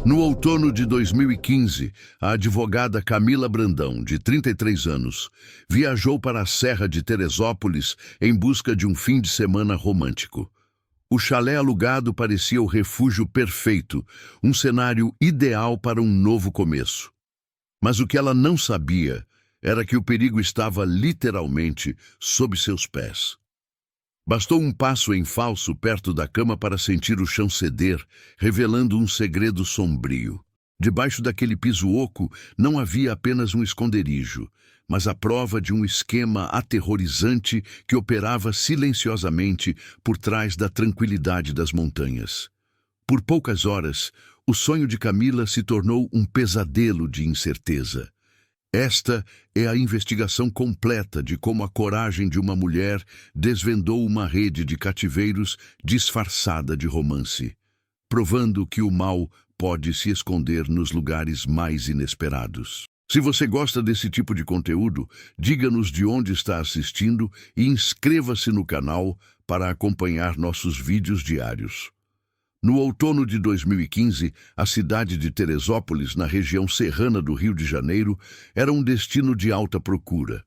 No outono de 2015, a advogada Camila Brandão, de 33 anos, viajou para a Serra de Teresópolis em busca de um fim de semana romântico. O chalé alugado parecia o refúgio perfeito, um cenário ideal para um novo começo. Mas o que ela não sabia era que o perigo estava literalmente sob seus pés. Bastou um passo em falso perto da cama para sentir o chão ceder, revelando um segredo sombrio. Debaixo daquele piso oco não havia apenas um esconderijo, mas a prova de um esquema aterrorizante que operava silenciosamente por trás da tranquilidade das montanhas. Por poucas horas, o sonho de Camila se tornou um pesadelo de incerteza. Esta é a investigação completa de como a coragem de uma mulher desvendou uma rede de cativeiros disfarçada de romance, provando que o mal pode se esconder nos lugares mais inesperados. Se você gosta desse tipo de conteúdo, diga-nos de onde está assistindo e inscreva-se no canal para acompanhar nossos vídeos diários. No outono de 2015, a cidade de Teresópolis, na região serrana do Rio de Janeiro, era um destino de alta procura.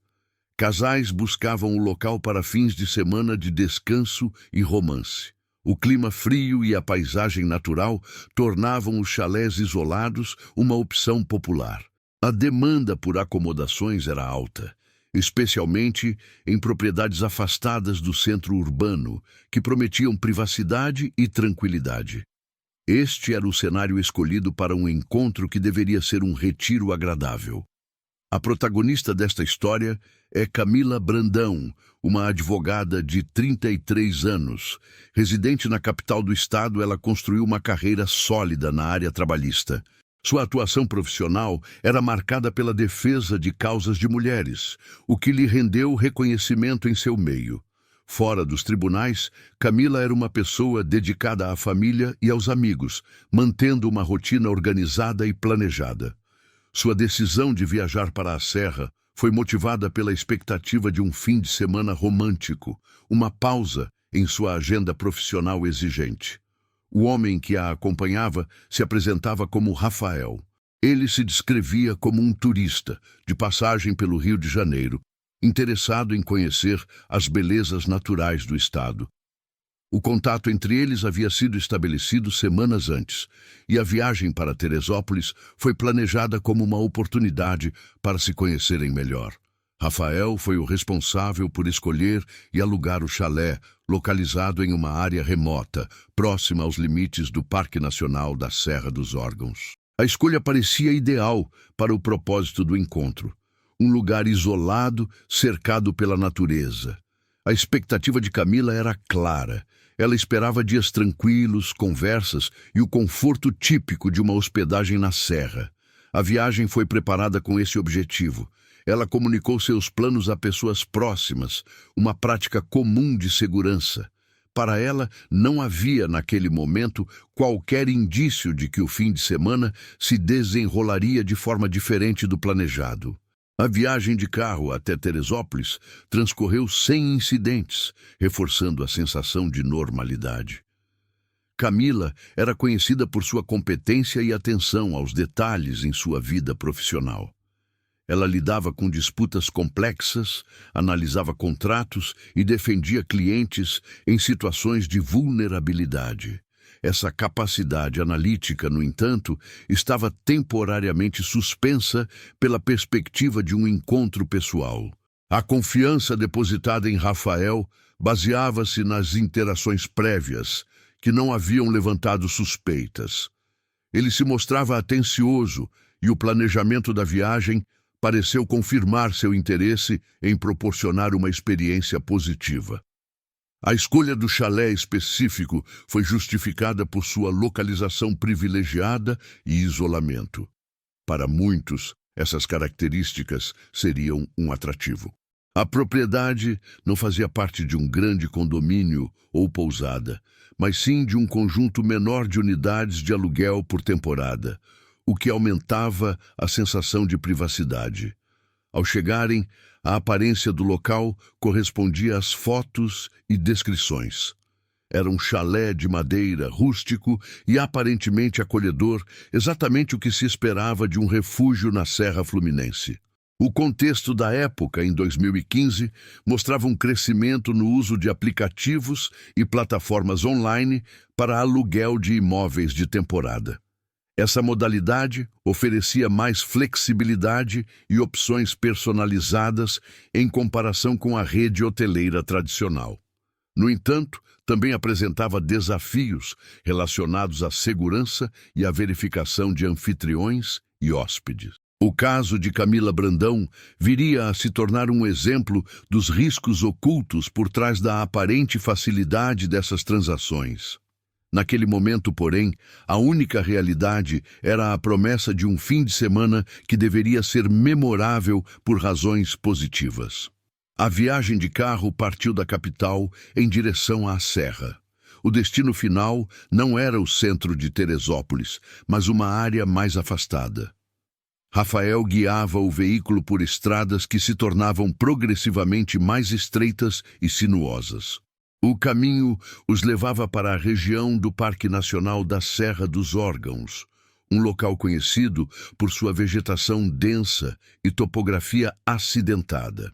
Casais buscavam o local para fins de semana de descanso e romance. O clima frio e a paisagem natural tornavam os chalés isolados uma opção popular. A demanda por acomodações era alta, especialmente em propriedades afastadas do centro urbano, que prometiam privacidade e tranquilidade. Este era o cenário escolhido para um encontro que deveria ser um retiro agradável. A protagonista desta história é Camila Brandão, uma advogada de 33 anos. Residente na capital do estado, ela construiu uma carreira sólida na área trabalhista. Sua atuação profissional era marcada pela defesa de causas de mulheres, o que lhe rendeu reconhecimento em seu meio. Fora dos tribunais, Camila era uma pessoa dedicada à família e aos amigos, mantendo uma rotina organizada e planejada. Sua decisão de viajar para a Serra foi motivada pela expectativa de um fim de semana romântico, uma pausa em sua agenda profissional exigente. O homem que a acompanhava se apresentava como Rafael. Ele se descrevia como um turista, de passagem pelo Rio de Janeiro, interessado em conhecer as belezas naturais do estado. O contato entre eles havia sido estabelecido semanas antes, e a viagem para Teresópolis foi planejada como uma oportunidade para se conhecerem melhor. Rafael foi o responsável por escolher e alugar o chalé, localizado em uma área remota, próxima aos limites do Parque Nacional da Serra dos Órgãos. A escolha parecia ideal para o propósito do encontro. Um lugar isolado, cercado pela natureza. A expectativa de Camila era clara. Ela esperava dias tranquilos, conversas e o conforto típico de uma hospedagem na serra. A viagem foi preparada com esse objetivo. Ela comunicou seus planos a pessoas próximas, uma prática comum de segurança. Para ela, não havia, naquele momento, qualquer indício de que o fim de semana se desenrolaria de forma diferente do planejado. A viagem de carro até Teresópolis transcorreu sem incidentes, reforçando a sensação de normalidade. Camila era conhecida por sua competência e atenção aos detalhes em sua vida profissional. Ela lidava com disputas complexas, analisava contratos e defendia clientes em situações de vulnerabilidade. Essa capacidade analítica, no entanto, estava temporariamente suspensa pela perspectiva de um encontro pessoal. A confiança depositada em Rafael baseava-se nas interações prévias, que não haviam levantado suspeitas. Ele se mostrava atencioso e o planejamento da viagem pareceu confirmar seu interesse em proporcionar uma experiência positiva. A escolha do chalé específico foi justificada por sua localização privilegiada e isolamento. Para muitos, essas características seriam um atrativo. A propriedade não fazia parte de um grande condomínio ou pousada, mas sim de um conjunto menor de unidades de aluguel por temporada, o que aumentava a sensação de privacidade. Ao chegarem, a aparência do local correspondia às fotos e descrições. Era um chalé de madeira, rústico e aparentemente acolhedor, exatamente o que se esperava de um refúgio na Serra Fluminense. O contexto da época, em 2015, mostrava um crescimento no uso de aplicativos e plataformas online para aluguel de imóveis de temporada. Essa modalidade oferecia mais flexibilidade e opções personalizadas em comparação com a rede hoteleira tradicional. No entanto, também apresentava desafios relacionados à segurança e à verificação de anfitriões e hóspedes. O caso de Camila Brandão viria a se tornar um exemplo dos riscos ocultos por trás da aparente facilidade dessas transações. Naquele momento, porém, a única realidade era a promessa de um fim de semana que deveria ser memorável por razões positivas. A viagem de carro partiu da capital em direção à Serra. O destino final não era o centro de Teresópolis, mas uma área mais afastada. Rafael guiava o veículo por estradas que se tornavam progressivamente mais estreitas e sinuosas. O caminho os levava para a região do Parque Nacional da Serra dos Órgãos, um local conhecido por sua vegetação densa e topografia acidentada.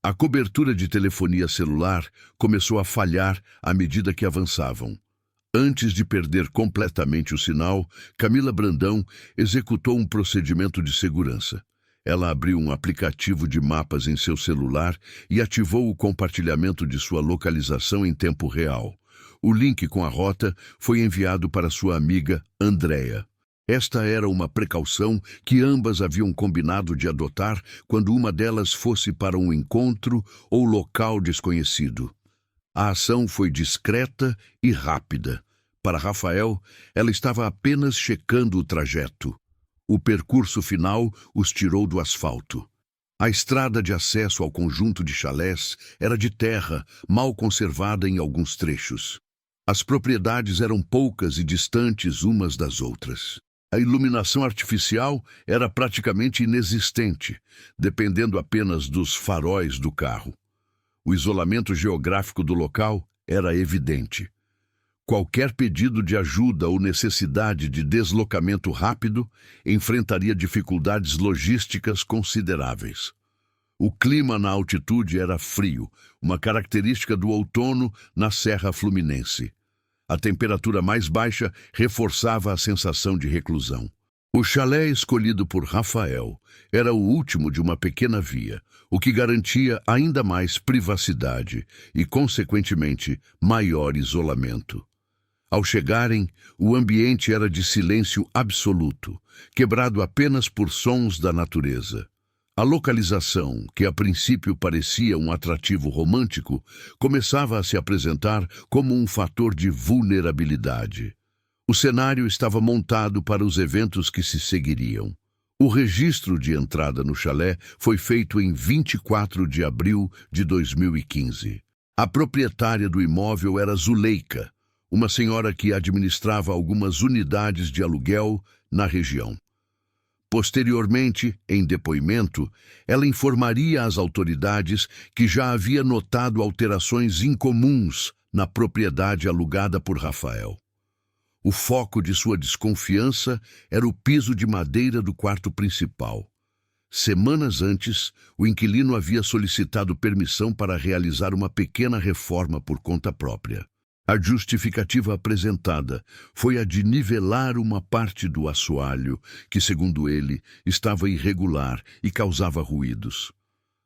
A cobertura de telefonia celular começou a falhar à medida que avançavam. Antes de perder completamente o sinal, Camila Brandão executou um procedimento de segurança. Ela abriu um aplicativo de mapas em seu celular e ativou o compartilhamento de sua localização em tempo real. O link com a rota foi enviado para sua amiga Andrea. Esta era uma precaução que ambas haviam combinado de adotar quando uma delas fosse para um encontro ou local desconhecido. A ação foi discreta e rápida. Para Rafael, ela estava apenas checando o trajeto. O percurso final os tirou do asfalto. A estrada de acesso ao conjunto de chalés era de terra, mal conservada em alguns trechos. As propriedades eram poucas e distantes umas das outras. A iluminação artificial era praticamente inexistente, dependendo apenas dos faróis do carro. O isolamento geográfico do local era evidente. Qualquer pedido de ajuda ou necessidade de deslocamento rápido enfrentaria dificuldades logísticas consideráveis. O clima na altitude era frio, uma característica do outono na Serra Fluminense. A temperatura mais baixa reforçava a sensação de reclusão. O chalé escolhido por Rafael era o último de uma pequena via, o que garantia ainda mais privacidade e, consequentemente, maior isolamento. Ao chegarem, o ambiente era de silêncio absoluto, quebrado apenas por sons da natureza. A localização, que a princípio parecia um atrativo romântico, começava a se apresentar como um fator de vulnerabilidade. O cenário estava montado para os eventos que se seguiriam. O registro de entrada no chalé foi feito em 24 de abril de 2015. A proprietária do imóvel era Zuleika, uma senhora que administrava algumas unidades de aluguel na região. Posteriormente, em depoimento, ela informaria às autoridades que já havia notado alterações incomuns na propriedade alugada por Rafael. O foco de sua desconfiança era o piso de madeira do quarto principal. Semanas antes, o inquilino havia solicitado permissão para realizar uma pequena reforma por conta própria. A justificativa apresentada foi a de nivelar uma parte do assoalho, que, segundo ele, estava irregular e causava ruídos.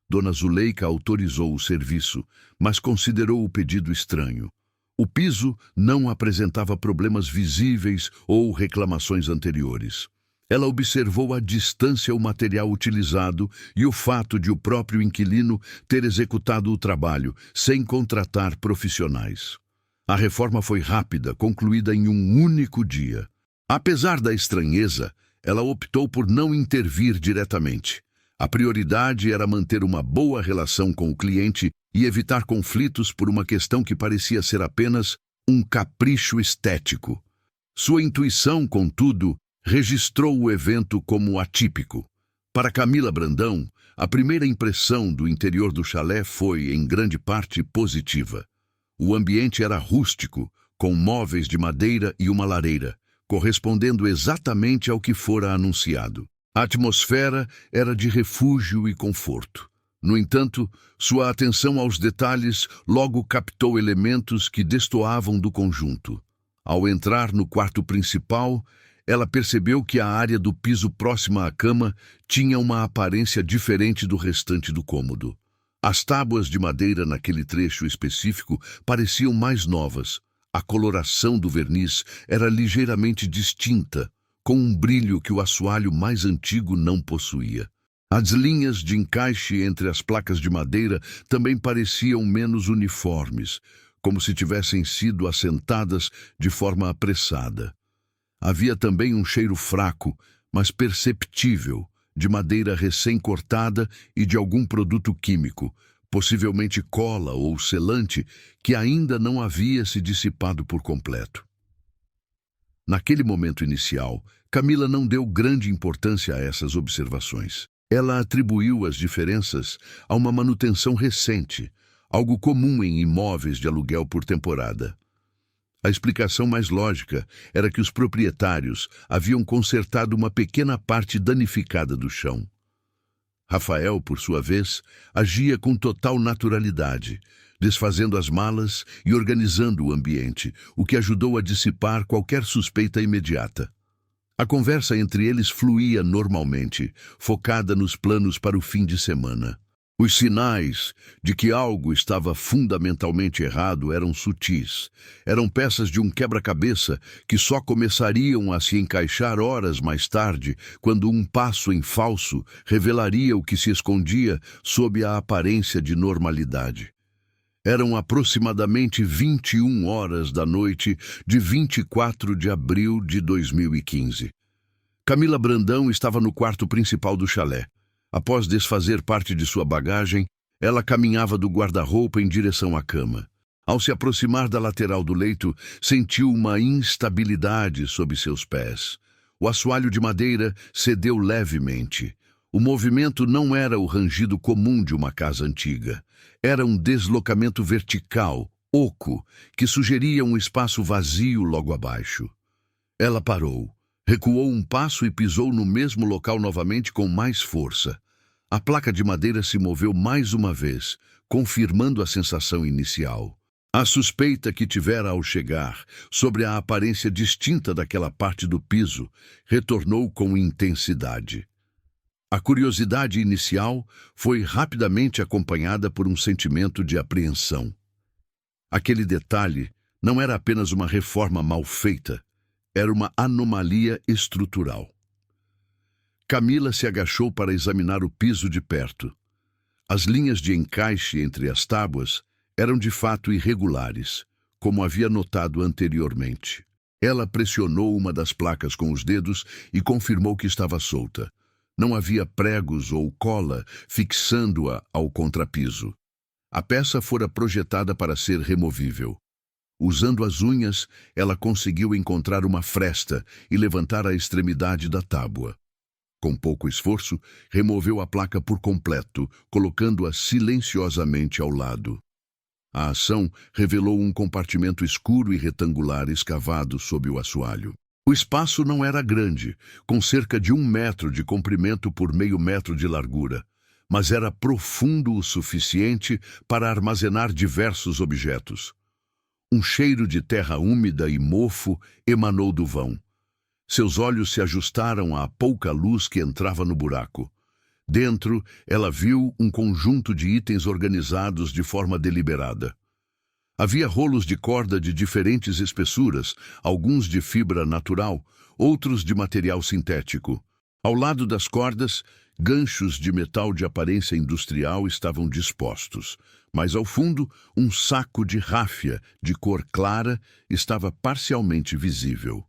Dona Zuleika autorizou o serviço, mas considerou o pedido estranho. O piso não apresentava problemas visíveis ou reclamações anteriores. Ela observou à distância o material utilizado e o fato de o próprio inquilino ter executado o trabalho, sem contratar profissionais. A reforma foi rápida, concluída em um único dia. Apesar da estranheza, ela optou por não intervir diretamente. A prioridade era manter uma boa relação com o cliente e evitar conflitos por uma questão que parecia ser apenas um capricho estético. Sua intuição, contudo, registrou o evento como atípico. Para Camila Brandão, a primeira impressão do interior do chalé foi, em grande parte, positiva. O ambiente era rústico, com móveis de madeira e uma lareira, correspondendo exatamente ao que fora anunciado. A atmosfera era de refúgio e conforto. No entanto, sua atenção aos detalhes logo captou elementos que destoavam do conjunto. Ao entrar no quarto principal, ela percebeu que a área do piso próxima à cama tinha uma aparência diferente do restante do cômodo. As tábuas de madeira naquele trecho específico pareciam mais novas. A coloração do verniz era ligeiramente distinta, com um brilho que o assoalho mais antigo não possuía. As linhas de encaixe entre as placas de madeira também pareciam menos uniformes, como se tivessem sido assentadas de forma apressada. Havia também um cheiro fraco, mas perceptível, de madeira recém-cortada e de algum produto químico, possivelmente cola ou selante, que ainda não havia se dissipado por completo. Naquele momento inicial, Camila não deu grande importância a essas observações. Ela atribuiu as diferenças a uma manutenção recente, algo comum em imóveis de aluguel por temporada. A explicação mais lógica era que os proprietários haviam consertado uma pequena parte danificada do chão. Rafael, por sua vez, agia com total naturalidade, desfazendo as malas e organizando o ambiente, o que ajudou a dissipar qualquer suspeita imediata. A conversa entre eles fluía normalmente, focada nos planos para o fim de semana. Os sinais de que algo estava fundamentalmente errado eram sutis. Eram peças de um quebra-cabeça que só começariam a se encaixar horas mais tarde, quando um passo em falso revelaria o que se escondia sob a aparência de normalidade. Eram aproximadamente 21 horas da noite de 24 de abril de 2015. Camila Brandão estava no quarto principal do chalé. Após desfazer parte de sua bagagem, ela caminhava do guarda-roupa em direção à cama. Ao se aproximar da lateral do leito, sentiu uma instabilidade sob seus pés. O assoalho de madeira cedeu levemente. O movimento não era o rangido comum de uma casa antiga. Era um deslocamento vertical, oco, que sugeria um espaço vazio logo abaixo. Ela parou, recuou um passo e pisou no mesmo local novamente com mais força. A placa de madeira se moveu mais uma vez, confirmando a sensação inicial. A suspeita que tivera ao chegar, sobre a aparência distinta daquela parte do piso, retornou com intensidade. A curiosidade inicial foi rapidamente acompanhada por um sentimento de apreensão. Aquele detalhe não era apenas uma reforma mal feita, era uma anomalia estrutural. Camila se agachou para examinar o piso de perto. As linhas de encaixe entre as tábuas eram de fato irregulares, como havia notado anteriormente. Ela pressionou uma das placas com os dedos e confirmou que estava solta. Não havia pregos ou cola fixando-a ao contrapiso. A peça fora projetada para ser removível. Usando as unhas, ela conseguiu encontrar uma fresta e levantar a extremidade da tábua. Com pouco esforço, removeu a placa por completo, colocando-a silenciosamente ao lado. A ação revelou um compartimento escuro e retangular escavado sob o assoalho. O espaço não era grande, com cerca de 1 metro de comprimento por meio metro de largura, mas era profundo o suficiente para armazenar diversos objetos. Um cheiro de terra úmida e mofo emanou do vão. Seus olhos se ajustaram à pouca luz que entrava no buraco. Dentro, ela viu um conjunto de itens organizados de forma deliberada. Havia rolos de corda de diferentes espessuras, alguns de fibra natural, outros de material sintético. Ao lado das cordas, ganchos de metal de aparência industrial estavam dispostos, mas ao fundo, um saco de ráfia de cor clara estava parcialmente visível.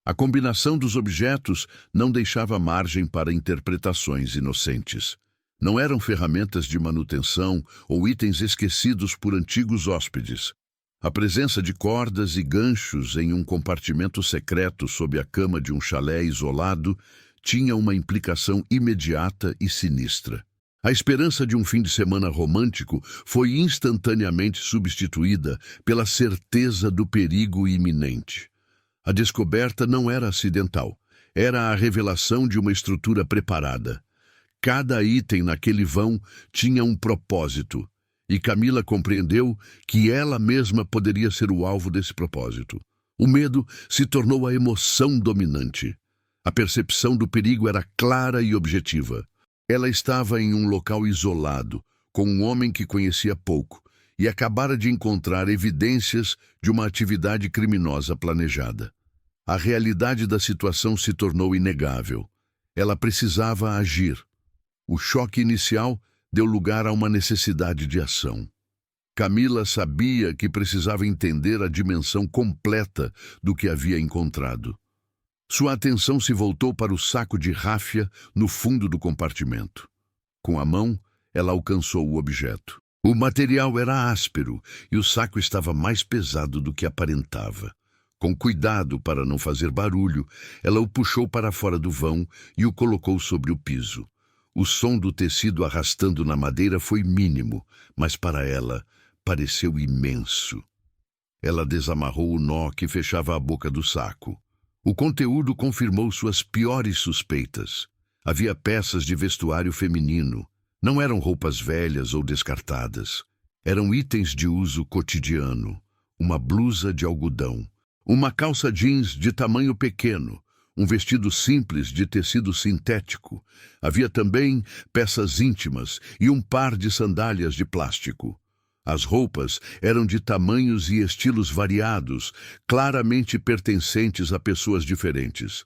A combinação dos objetos não deixava margem para interpretações inocentes. Não eram ferramentas de manutenção ou itens esquecidos por antigos hóspedes. A presença de cordas e ganchos em um compartimento secreto sob a cama de um chalé isolado tinha uma implicação imediata e sinistra. A esperança de um fim de semana romântico foi instantaneamente substituída pela certeza do perigo iminente. A descoberta não era acidental, era a revelação de uma estrutura preparada. Cada item naquele vão tinha um propósito, e Camila compreendeu que ela mesma poderia ser o alvo desse propósito. O medo se tornou a emoção dominante. A percepção do perigo era clara e objetiva. Ela estava em um local isolado, com um homem que conhecia pouco, e acabara de encontrar evidências de uma atividade criminosa planejada. A realidade da situação se tornou inegável. Ela precisava agir. O choque inicial deu lugar a uma necessidade de ação. Camila sabia que precisava entender a dimensão completa do que havia encontrado. Sua atenção se voltou para o saco de ráfia no fundo do compartimento. Com a mão, ela alcançou o objeto. O material era áspero e o saco estava mais pesado do que aparentava. Com cuidado para não fazer barulho, ela o puxou para fora do vão e o colocou sobre o piso. O som do tecido arrastando na madeira foi mínimo, mas para ela pareceu imenso. Ela desamarrou o nó que fechava a boca do saco. O conteúdo confirmou suas piores suspeitas. Havia peças de vestuário feminino. Não eram roupas velhas ou descartadas. Eram itens de uso cotidiano. Uma blusa de algodão, uma calça jeans de tamanho pequeno, um vestido simples de tecido sintético. Havia também peças íntimas e um par de sandálias de plástico. As roupas eram de tamanhos e estilos variados, claramente pertencentes a pessoas diferentes.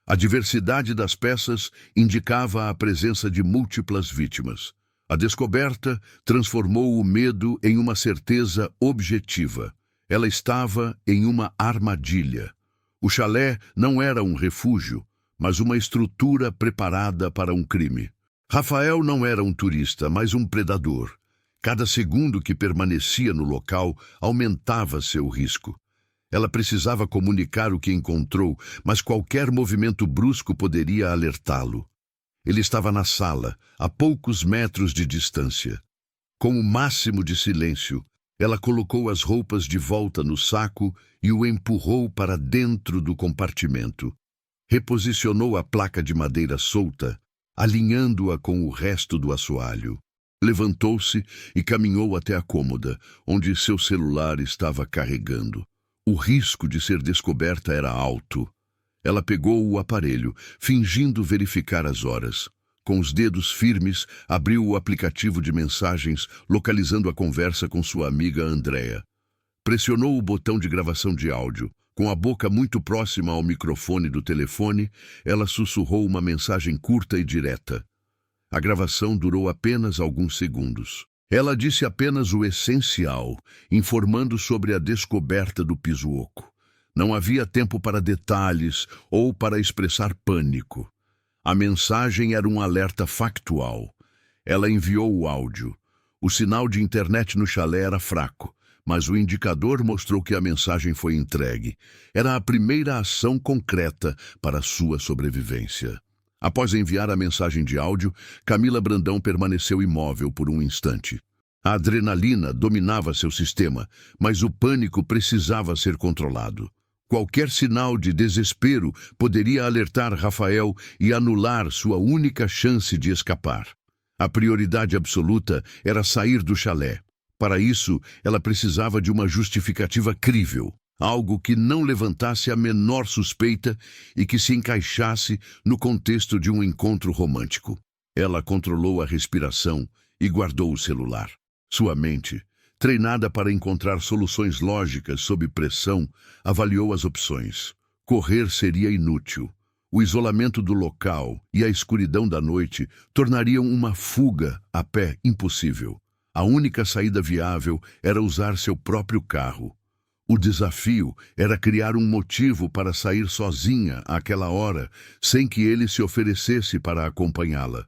A diversidade das peças indicava a presença de múltiplas vítimas. A descoberta transformou o medo em uma certeza objetiva. Ela estava em uma armadilha. O chalé não era um refúgio, mas uma estrutura preparada para um crime. Rafael não era um turista, mas um predador. Cada segundo que permanecia no local aumentava seu risco. Ela precisava comunicar o que encontrou, mas qualquer movimento brusco poderia alertá-lo. Ele estava na sala, a poucos metros de distância. Com o máximo de silêncio, ela colocou as roupas de volta no saco e o empurrou para dentro do compartimento. Reposicionou a placa de madeira solta, alinhando-a com o resto do assoalho. Levantou-se e caminhou até a cômoda, onde seu celular estava carregando. O risco de ser descoberta era alto. Ela pegou o aparelho, fingindo verificar as horas. Com os dedos firmes, abriu o aplicativo de mensagens, localizando a conversa com sua amiga Andrea. Pressionou o botão de gravação de áudio. Com a boca muito próxima ao microfone do telefone, ela sussurrou uma mensagem curta e direta. A gravação durou apenas alguns segundos. Ela disse apenas o essencial, informando sobre a descoberta do piso oco. Não havia tempo para detalhes ou para expressar pânico. A mensagem era um alerta factual. Ela enviou o áudio. O sinal de internet no chalé era fraco, mas o indicador mostrou que a mensagem foi entregue. Era a primeira ação concreta para sua sobrevivência. Após enviar a mensagem de áudio, Camila Brandão permaneceu imóvel por um instante. A adrenalina dominava seu sistema, mas o pânico precisava ser controlado. Qualquer sinal de desespero poderia alertar Rafael e anular sua única chance de escapar. A prioridade absoluta era sair do chalé. Para isso, ela precisava de uma justificativa crível. Algo que não levantasse a menor suspeita e que se encaixasse no contexto de um encontro romântico. Ela controlou a respiração e guardou o celular. Sua mente, treinada para encontrar soluções lógicas sob pressão, avaliou as opções. Correr seria inútil. O isolamento do local e a escuridão da noite tornariam uma fuga a pé impossível. A única saída viável era usar seu próprio carro. O desafio era criar um motivo para sair sozinha àquela hora, sem que ele se oferecesse para acompanhá-la.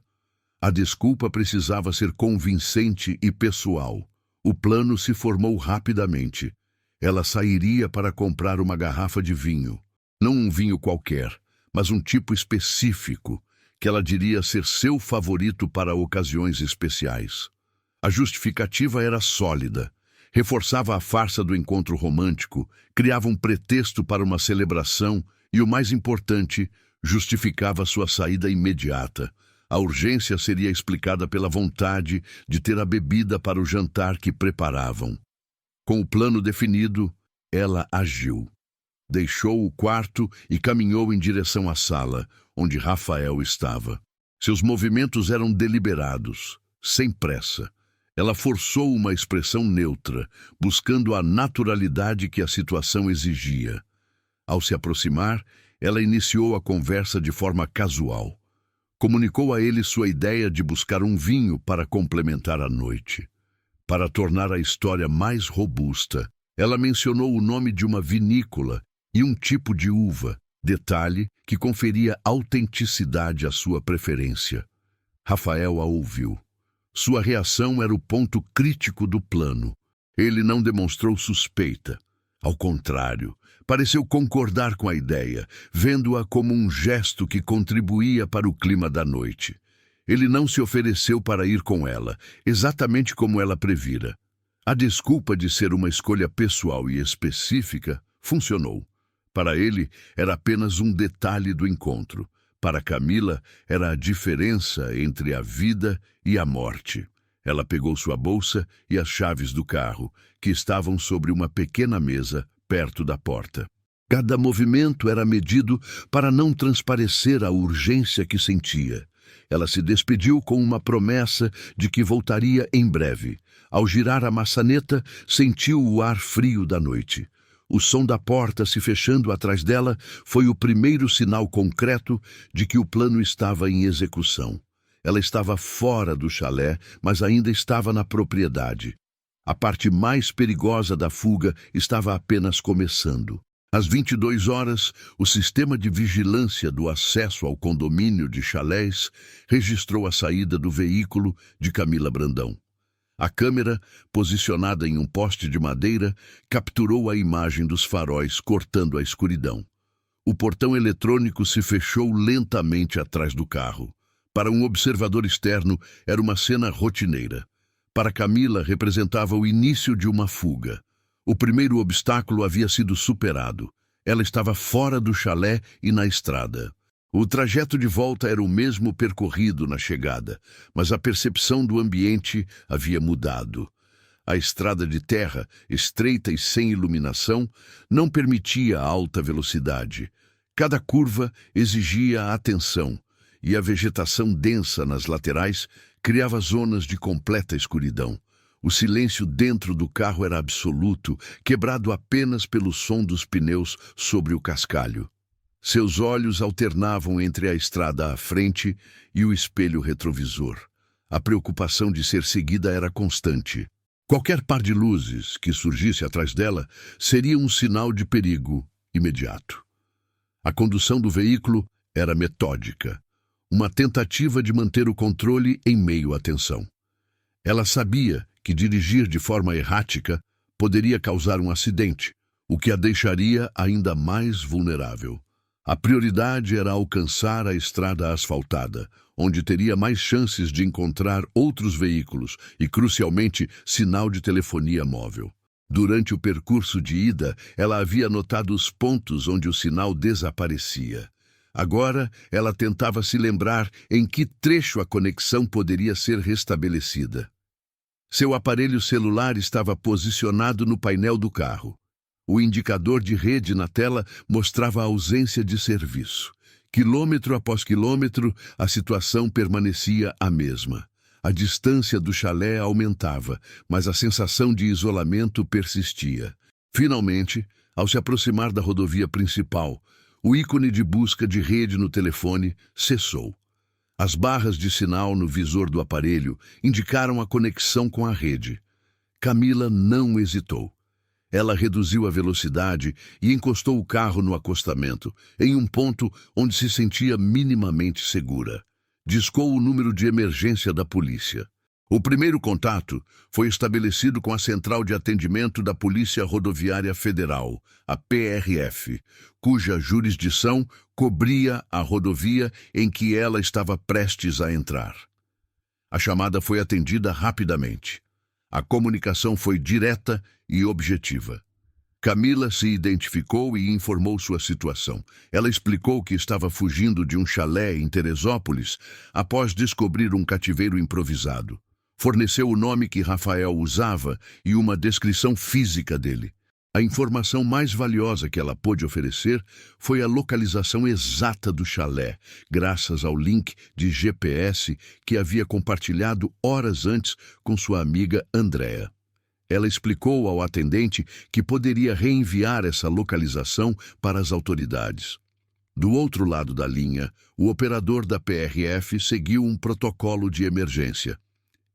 A desculpa precisava ser convincente e pessoal. O plano se formou rapidamente. Ela sairia para comprar uma garrafa de vinho. Não um vinho qualquer, mas um tipo específico, que ela diria ser seu favorito para ocasiões especiais. A justificativa era sólida. Reforçava a farsa do encontro romântico, criava um pretexto para uma celebração e, o mais importante, justificava sua saída imediata. A urgência seria explicada pela vontade de ter a bebida para o jantar que preparavam. Com o plano definido, ela agiu. Deixou o quarto e caminhou em direção à sala, onde Rafael estava. Seus movimentos eram deliberados, sem pressa. Ela forçou uma expressão neutra, buscando a naturalidade que a situação exigia. Ao se aproximar, ela iniciou a conversa de forma casual. Comunicou a ele sua ideia de buscar um vinho para complementar a noite. Para tornar a história mais robusta, ela mencionou o nome de uma vinícola e um tipo de uva, detalhe que conferia autenticidade à sua preferência. Rafael a ouviu. Sua reação era o ponto crítico do plano. Ele não demonstrou suspeita. Ao contrário, pareceu concordar com a ideia, vendo-a como um gesto que contribuía para o clima da noite. Ele não se ofereceu para ir com ela, exatamente como ela previra. A desculpa de ser uma escolha pessoal e específica funcionou. Para ele, era apenas um detalhe do encontro. Para Camila, era a diferença entre a vida e a morte. Ela pegou sua bolsa e as chaves do carro, que estavam sobre uma pequena mesa perto da porta. Cada movimento era medido para não transparecer a urgência que sentia. Ela se despediu com uma promessa de que voltaria em breve. Ao girar a maçaneta, sentiu o ar frio da noite. O som da porta se fechando atrás dela foi o primeiro sinal concreto de que o plano estava em execução. Ela estava fora do chalé, mas ainda estava na propriedade. A parte mais perigosa da fuga estava apenas começando. Às 22 horas, o sistema de vigilância do acesso ao condomínio de chalés registrou a saída do veículo de Camila Brandão. A câmera, posicionada em um poste de madeira, capturou a imagem dos faróis cortando a escuridão. O portão eletrônico se fechou lentamente atrás do carro. Para um observador externo, era uma cena rotineira. Para Camila, representava o início de uma fuga. O primeiro obstáculo havia sido superado. Ela estava fora do chalé e na estrada. O trajeto de volta era o mesmo percorrido na chegada, mas a percepção do ambiente havia mudado. A estrada de terra, estreita e sem iluminação, não permitia alta velocidade. Cada curva exigia atenção, e a vegetação densa nas laterais criava zonas de completa escuridão. O silêncio dentro do carro era absoluto, quebrado apenas pelo som dos pneus sobre o cascalho. Seus olhos alternavam entre a estrada à frente e o espelho retrovisor. A preocupação de ser seguida era constante. Qualquer par de luzes que surgisse atrás dela seria um sinal de perigo imediato. A condução do veículo era metódica, uma tentativa de manter o controle em meio à tensão. Ela sabia que dirigir de forma errática poderia causar um acidente, o que a deixaria ainda mais vulnerável. A prioridade era alcançar a estrada asfaltada, onde teria mais chances de encontrar outros veículos e, crucialmente, sinal de telefonia móvel. Durante o percurso de ida, ela havia notado os pontos onde o sinal desaparecia. Agora, ela tentava se lembrar em que trecho a conexão poderia ser restabelecida. Seu aparelho celular estava posicionado no painel do carro. O indicador de rede na tela mostrava a ausência de serviço. Quilômetro após quilômetro, a situação permanecia a mesma. A distância do chalé aumentava, mas a sensação de isolamento persistia. Finalmente, ao se aproximar da rodovia principal, o ícone de busca de rede no telefone cessou. As barras de sinal no visor do aparelho indicaram a conexão com a rede. Camila não hesitou. Ela reduziu a velocidade e encostou o carro no acostamento, em um ponto onde se sentia minimamente segura. Discou o número de emergência da polícia. O primeiro contato foi estabelecido com a Central de Atendimento da Polícia Rodoviária Federal, a PRF, cuja jurisdição cobria a rodovia em que ela estava prestes a entrar. A chamada foi atendida rapidamente. A comunicação foi direta e objetiva. Camila se identificou e informou sua situação. Ela explicou que estava fugindo de um chalé em Teresópolis após descobrir um cativeiro improvisado. Forneceu o nome que Rafael usava e uma descrição física dele. A informação mais valiosa que ela pôde oferecer foi a localização exata do chalé, graças ao link de GPS que havia compartilhado horas antes com sua amiga Andréa. Ela explicou ao atendente que poderia reenviar essa localização para as autoridades. Do outro lado da linha, o operador da PRF seguiu um protocolo de emergência.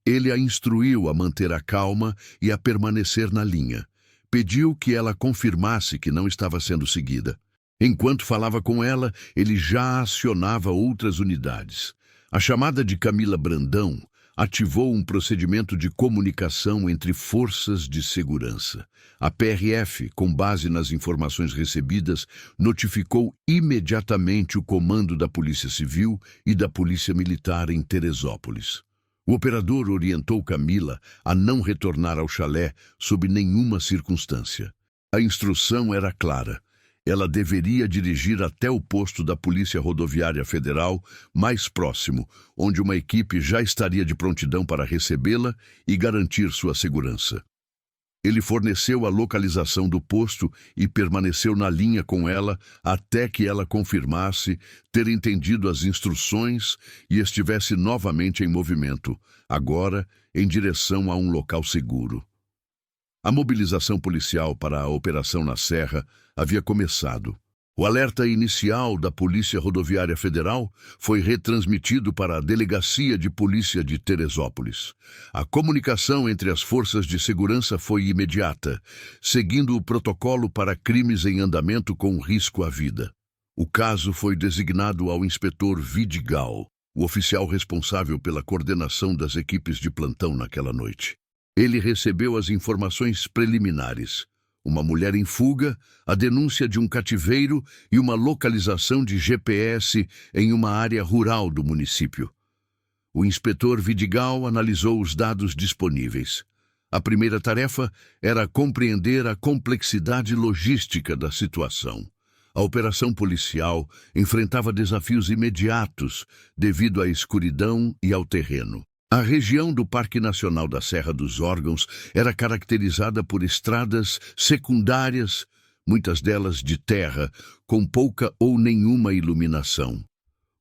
Ele a instruiu a manter a calma e a permanecer na linha. Pediu que ela confirmasse que não estava sendo seguida. Enquanto falava com ela, ele já acionava outras unidades. A chamada de Camila Brandão ativou um procedimento de comunicação entre forças de segurança. A PRF, com base nas informações recebidas, notificou imediatamente o comando da Polícia Civil e da Polícia Militar em Teresópolis. O operador orientou Camila a não retornar ao chalé sob nenhuma circunstância. A instrução era clara. Ela deveria dirigir até o posto da Polícia Rodoviária Federal mais próximo, onde uma equipe já estaria de prontidão para recebê-la e garantir sua segurança. Ele forneceu a localização do posto e permaneceu na linha com ela até que ela confirmasse ter entendido as instruções e estivesse novamente em movimento, agora em direção a um local seguro. A mobilização policial para a operação na Serra havia começado. O alerta inicial da Polícia Rodoviária Federal foi retransmitido para a Delegacia de Polícia de Teresópolis. A comunicação entre as forças de segurança foi imediata, seguindo o protocolo para crimes em andamento com risco à vida. O caso foi designado ao inspetor Vidigal, o oficial responsável pela coordenação das equipes de plantão naquela noite. Ele recebeu as informações preliminares: uma mulher em fuga, a denúncia de um cativeiro e uma localização de GPS em uma área rural do município. O inspetor Vidigal analisou os dados disponíveis. A primeira tarefa era compreender a complexidade logística da situação. A operação policial enfrentava desafios imediatos devido à escuridão e ao terreno. A região do Parque Nacional da Serra dos Órgãos era caracterizada por estradas secundárias, muitas delas de terra, com pouca ou nenhuma iluminação.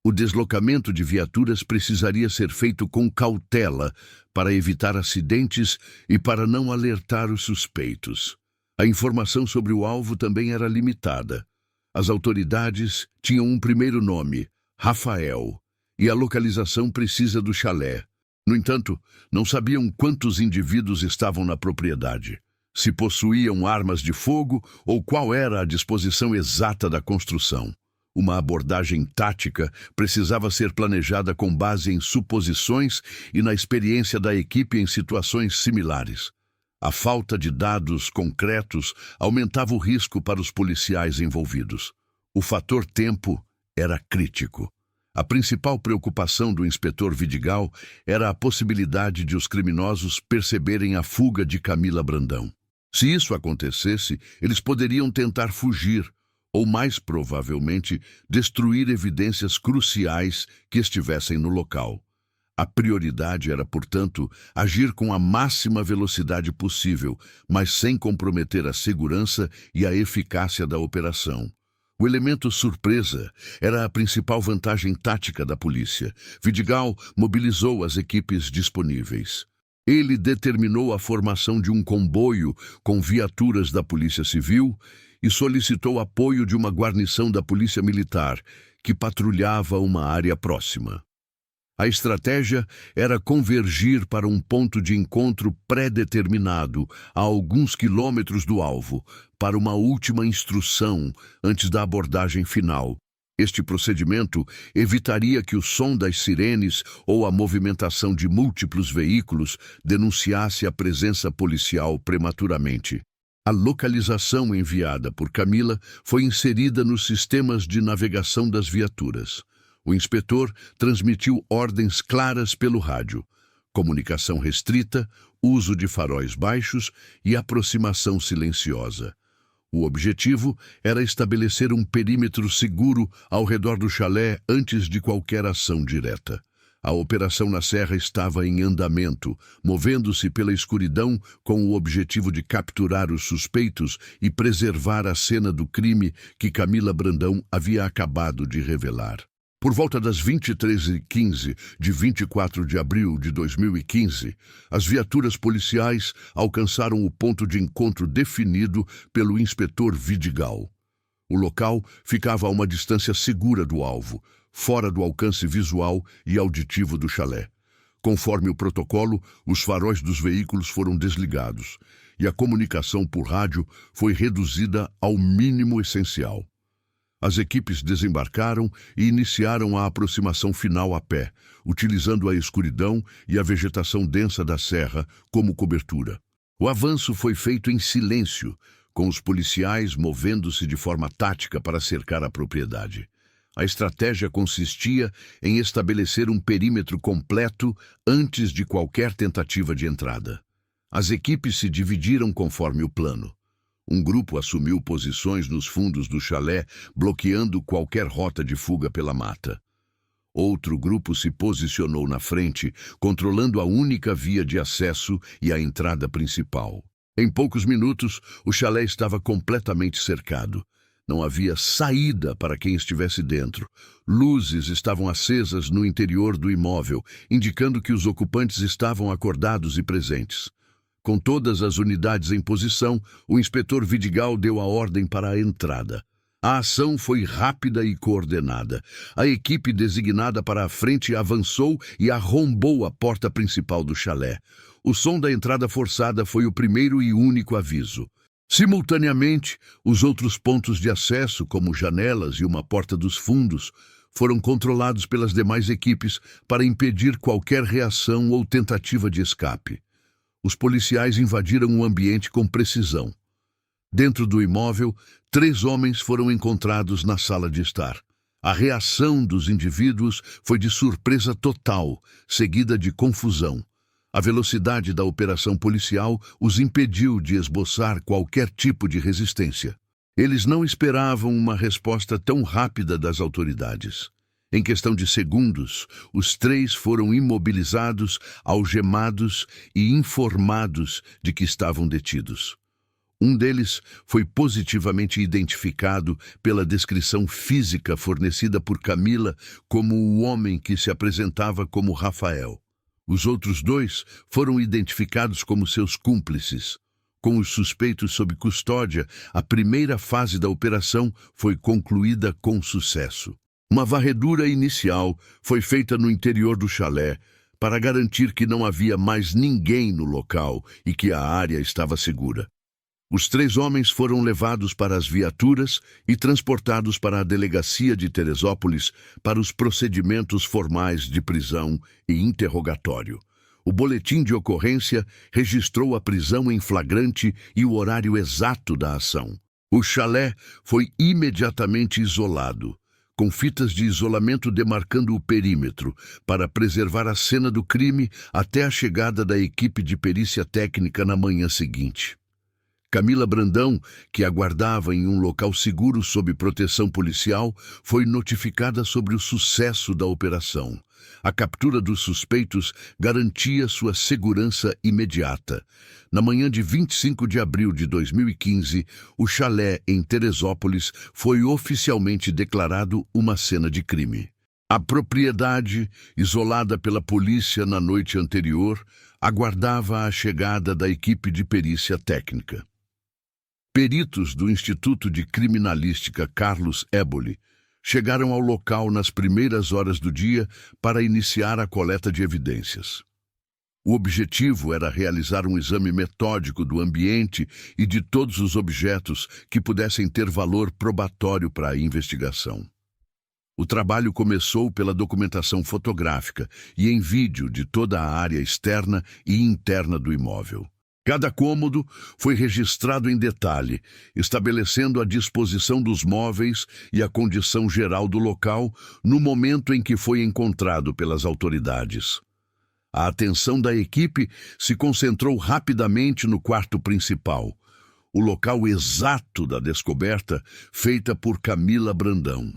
O deslocamento de viaturas precisaria ser feito com cautela para evitar acidentes e para não alertar os suspeitos. A informação sobre o alvo também era limitada. As autoridades tinham um primeiro nome, Rafael, e a localização precisa do chalé. No entanto, não sabiam quantos indivíduos estavam na propriedade, se possuíam armas de fogo ou qual era a disposição exata da construção. Uma abordagem tática precisava ser planejada com base em suposições e na experiência da equipe em situações similares. A falta de dados concretos aumentava o risco para os policiais envolvidos. O fator tempo era crítico. A principal preocupação do inspetor Vidigal era a possibilidade de os criminosos perceberem a fuga de Camila Brandão. Se isso acontecesse, eles poderiam tentar fugir, ou mais provavelmente, destruir evidências cruciais que estivessem no local. A prioridade era, portanto, agir com a máxima velocidade possível, mas sem comprometer a segurança e a eficácia da operação. O elemento surpresa era a principal vantagem tática da polícia. Vidigal mobilizou as equipes disponíveis. Ele determinou a formação de um comboio com viaturas da Polícia Civil e solicitou apoio de uma guarnição da Polícia Militar, que patrulhava uma área próxima. A estratégia era convergir para um ponto de encontro pré-determinado, a alguns quilômetros do alvo, para uma última instrução antes da abordagem final. Este procedimento evitaria que o som das sirenes ou a movimentação de múltiplos veículos denunciasse a presença policial prematuramente. A localização enviada por Camila foi inserida nos sistemas de navegação das viaturas. O inspetor transmitiu ordens claras pelo rádio: comunicação restrita, uso de faróis baixos e aproximação silenciosa. O objetivo era estabelecer um perímetro seguro ao redor do chalé antes de qualquer ação direta. A operação na Serra estava em andamento, movendo-se pela escuridão com o objetivo de capturar os suspeitos e preservar a cena do crime que Camila Brandão havia acabado de revelar. Por volta das 23h15 de 24 de abril de 2015, as viaturas policiais alcançaram o ponto de encontro definido pelo inspetor Vidigal. O local ficava a uma distância segura do alvo, fora do alcance visual e auditivo do chalé. Conforme o protocolo, os faróis dos veículos foram desligados e a comunicação por rádio foi reduzida ao mínimo essencial. As equipes desembarcaram e iniciaram a aproximação final a pé, utilizando a escuridão e a vegetação densa da serra como cobertura. O avanço foi feito em silêncio, com os policiais movendo-se de forma tática para cercar a propriedade. A estratégia consistia em estabelecer um perímetro completo antes de qualquer tentativa de entrada. As equipes se dividiram conforme o plano. Um grupo assumiu posições nos fundos do chalé, bloqueando qualquer rota de fuga pela mata. Outro grupo se posicionou na frente, controlando a única via de acesso e a entrada principal. Em poucos minutos, o chalé estava completamente cercado. Não havia saída para quem estivesse dentro. Luzes estavam acesas no interior do imóvel, indicando que os ocupantes estavam acordados e presentes. Com todas as unidades em posição, o inspetor Vidigal deu a ordem para a entrada. A ação foi rápida e coordenada. A equipe designada para a frente avançou e arrombou a porta principal do chalé. O som da entrada forçada foi o primeiro e único aviso. Simultaneamente, os outros pontos de acesso, como janelas e uma porta dos fundos, foram controlados pelas demais equipes para impedir qualquer reação ou tentativa de escape. Os policiais invadiram o ambiente com precisão. Dentro do imóvel, 3 homens foram encontrados na sala de estar. A reação dos indivíduos foi de surpresa total, seguida de confusão. A velocidade da operação policial os impediu de esboçar qualquer tipo de resistência. Eles não esperavam uma resposta tão rápida das autoridades. Em questão de segundos, os 3 foram imobilizados, algemados e informados de que estavam detidos. Um deles foi positivamente identificado pela descrição física fornecida por Camila como o homem que se apresentava como Rafael. Os outros 2 foram identificados como seus cúmplices. Com os suspeitos sob custódia, a primeira fase da operação foi concluída com sucesso. Uma varredura inicial foi feita no interior do chalé para garantir que não havia mais ninguém no local e que a área estava segura. Os 3 homens foram levados para as viaturas e transportados para a delegacia de Teresópolis para os procedimentos formais de prisão e interrogatório. O boletim de ocorrência registrou a prisão em flagrante e o horário exato da ação. O chalé foi imediatamente isolado, com fitas de isolamento demarcando o perímetro, para preservar a cena do crime até a chegada da equipe de perícia técnica na manhã seguinte. Camila Brandão, que aguardava em um local seguro sob proteção policial, foi notificada sobre o sucesso da operação. A captura dos suspeitos garantia sua segurança imediata. Na manhã de 25 de abril de 2015, o chalé em Teresópolis foi oficialmente declarado uma cena de crime. A propriedade, isolada pela polícia na noite anterior, aguardava a chegada da equipe de perícia técnica. Peritos do Instituto de Criminalística Carlos Éboli chegaram ao local nas primeiras horas do dia para iniciar a coleta de evidências. O objetivo era realizar um exame metódico do ambiente e de todos os objetos que pudessem ter valor probatório para a investigação. O trabalho começou pela documentação fotográfica e em vídeo de toda a área externa e interna do imóvel. Cada cômodo foi registrado em detalhe, estabelecendo a disposição dos móveis e a condição geral do local no momento em que foi encontrado pelas autoridades. A atenção da equipe se concentrou rapidamente no quarto principal, o local exato da descoberta feita por Camila Brandão.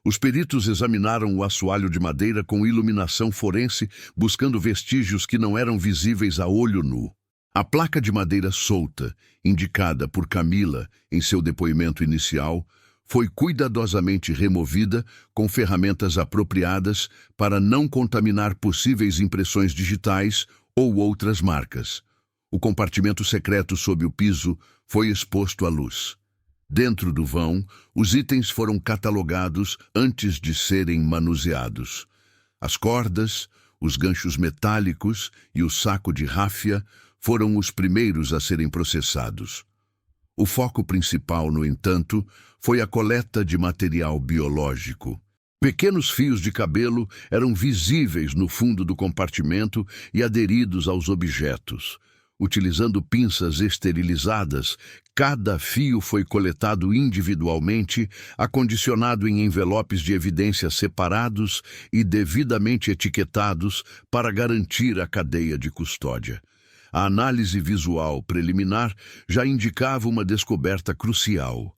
Os peritos examinaram o assoalho de madeira com iluminação forense, buscando vestígios que não eram visíveis a olho nu. A placa de madeira solta, indicada por Camila em seu depoimento inicial, foi cuidadosamente removida com ferramentas apropriadas para não contaminar possíveis impressões digitais ou outras marcas. O compartimento secreto sob o piso foi exposto à luz. Dentro do vão, os itens foram catalogados antes de serem manuseados. As cordas, os ganchos metálicos e o saco de ráfia foram os primeiros a serem processados. O foco principal, no entanto, foi a coleta de material biológico. Pequenos fios de cabelo eram visíveis no fundo do compartimento e aderidos aos objetos. Utilizando pinças esterilizadas, cada fio foi coletado individualmente, acondicionado em envelopes de evidência separados e devidamente etiquetados para garantir a cadeia de custódia. A análise visual preliminar já indicava uma descoberta crucial.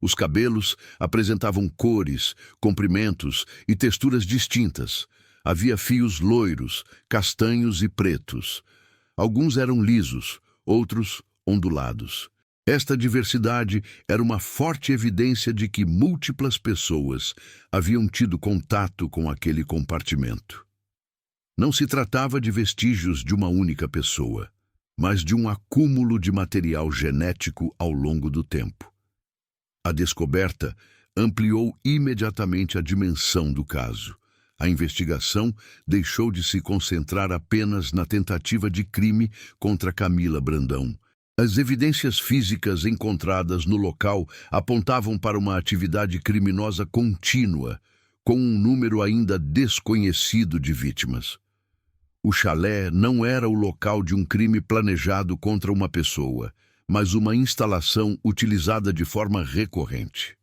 Os cabelos apresentavam cores, comprimentos e texturas distintas. Havia fios loiros, castanhos e pretos. Alguns eram lisos, outros ondulados. Esta diversidade era uma forte evidência de que múltiplas pessoas haviam tido contato com aquele compartimento. Não se tratava de vestígios de uma única pessoa, mas de um acúmulo de material genético ao longo do tempo. A descoberta ampliou imediatamente a dimensão do caso. A investigação deixou de se concentrar apenas na tentativa de crime contra Camila Brandão. As evidências físicas encontradas no local apontavam para uma atividade criminosa contínua, com um número ainda desconhecido de vítimas. O chalé não era o local de um crime planejado contra uma pessoa, mas uma instalação utilizada de forma recorrente.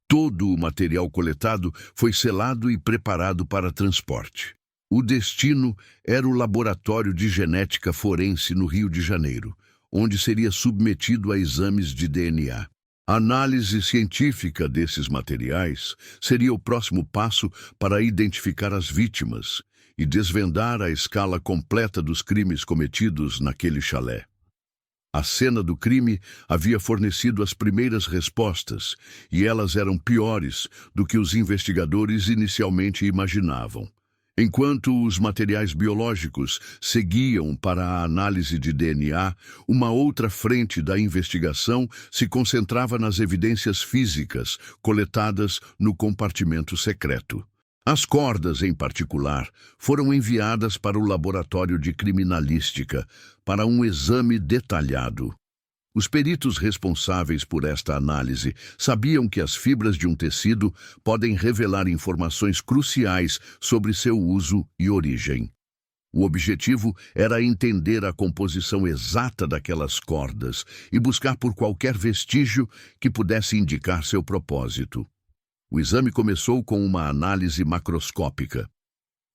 Todo o material coletado foi selado e preparado para transporte. O destino era o Laboratório de Genética Forense no Rio de Janeiro, onde seria submetido a exames de DNA. A análise científica desses materiais seria o próximo passo para identificar as vítimas e desvendar a escala completa dos crimes cometidos naquele chalé. A cena do crime havia fornecido as primeiras respostas, e elas eram piores do que os investigadores inicialmente imaginavam. Enquanto os materiais biológicos seguiam para a análise de DNA, uma outra frente da investigação se concentrava nas evidências físicas coletadas no compartimento secreto. As cordas, em particular, foram enviadas para o laboratório de criminalística para um exame detalhado. Os peritos responsáveis por esta análise sabiam que as fibras de um tecido podem revelar informações cruciais sobre seu uso e origem. O objetivo era entender a composição exata daquelas cordas e buscar por qualquer vestígio que pudesse indicar seu propósito. O exame começou com uma análise macroscópica.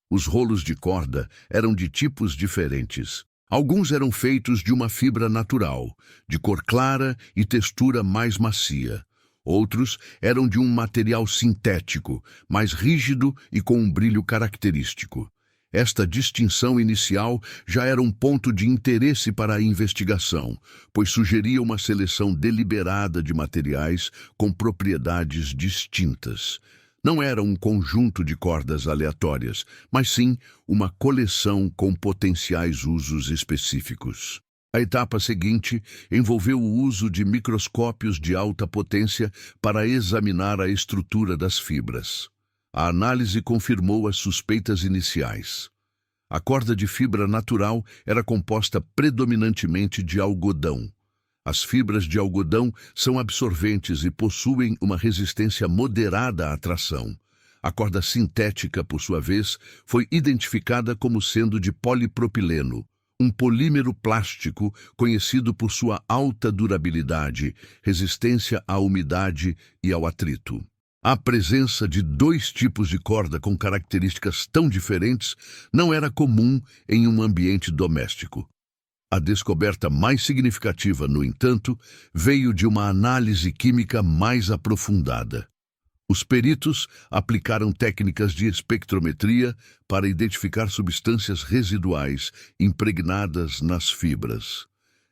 Os rolos de corda eram de tipos diferentes. Alguns eram feitos de uma fibra natural, de cor clara e textura mais macia. Outros eram de um material sintético, mais rígido e com um brilho característico. Esta distinção inicial já era um ponto de interesse para a investigação, pois sugeria uma seleção deliberada de materiais com propriedades distintas. Não era um conjunto de cordas aleatórias, mas sim uma coleção com potenciais usos específicos. A etapa seguinte envolveu o uso de microscópios de alta potência para examinar a estrutura das fibras. A análise confirmou as suspeitas iniciais. A corda de fibra natural era composta predominantemente de algodão. As fibras de algodão são absorventes e possuem uma resistência moderada à tração. A corda sintética, por sua vez, foi identificada como sendo de polipropileno, um polímero plástico conhecido por sua alta durabilidade, resistência à umidade e ao atrito. A presença de dois tipos de corda com características tão diferentes não era comum em um ambiente doméstico. A descoberta mais significativa, no entanto, veio de uma análise química mais aprofundada. Os peritos aplicaram técnicas de espectrometria para identificar substâncias residuais impregnadas nas fibras.